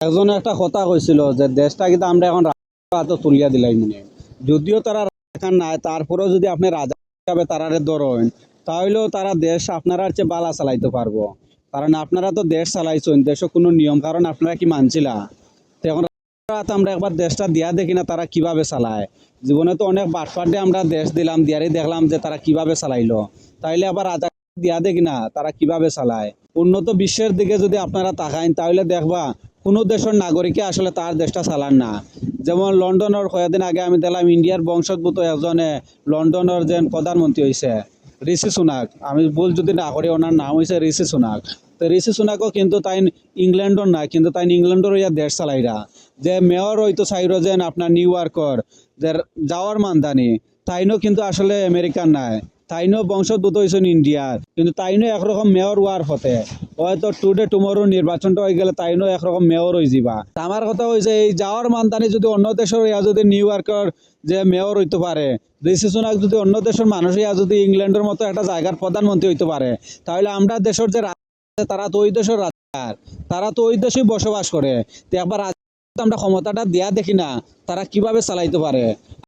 একজন একটা কথা কইছিল যে দেশটা কিন্তু আমরা এখন রাজা তুলিয়া দিলাই মনে, যদিও তারা রাজা নাই তারপরেও যদি আপনি রাজা হিসাবে তারারে ধরেন তাহলেও তারা দেশ আপনারা চেয়ে বালা চালাইতে পারবো। কারণ আপনারা তো দেশ চালাইছেন, দেশে কোনো নিয়ম কারণ আপনারা কি মানছিলা? তো এখন তো আমরা একবার দেশটা দিয়া দেখি না তারা কিভাবে চালায়। জীবনে তো অনেক বাটপাটে আমরা দেশ দিলাম, দিয়ারই দেখলাম যে তারা কিভাবে চালাইলো। তাইলে আবার রাজা দিয়া দেখি না তারা কিভাবে চালায়। উন্নত বিশ্বের দিকে যদি আপনারা তাকাইন তাহলে দেখবা কোনো দেশের নাগরিকে আসলে তার দেশটা চালান না। যেমন লন্ডনের কয়েকদিন আগে আমি দেখলাম ইন্ডিয়ার বংশোদ্ভূত একজনে লন্ডনের যে প্রধানমন্ত্রী হয়েছে ঋষি সুনাক, আমি ভুল যদি না করি ওনার নাম হয়েছে ঋষি সুনাক। তো ঋষি সুনাকও কিন্তু তাই ইংল্যান্ডর না, কিন্তু তাই ইংল্যান্ডর ইয়া দেশ চালাইরা। যে মেয়র হইতো চাইর যেন আপনার নিউ ইয়র্কর যে যাওয়ার মানদানি, তাইনও কিন্তু আসলে আমেরিকান নাই, তাইনও বংশোদ্ভূত হয়েছেন ইন্ডিয়ার, কিন্তু তাইনও একরকম মেয়র হওয়ার পথে। হয়তো টুডে টুমোরো নির্বাচনটা হয়ে গেলে তাইনও একরকম মেয়র হয়ে যাবা। আমার কথা হয়েছে এই যাওয়ার মানদানি যদি অন্য দেশের ইয়া যদি নিউ ইয়র্কের যে মেয়র হইতে পারে, ঋষি সুনাক যদি অন্য দেশের মানুষ ইয়া যদি ইংল্যান্ডের মতো একটা জায়গার প্রধানমন্ত্রী হইতে পারে, তাহলে আমরা দেশের যে তারা তো ওই দেশের রাজার, তারা তো ওই দেশেই বসবাস করে। তো একবার আমরা ক্ষমতাটা দেয়া দেখি না তারা কিভাবে চালাইতে পারে।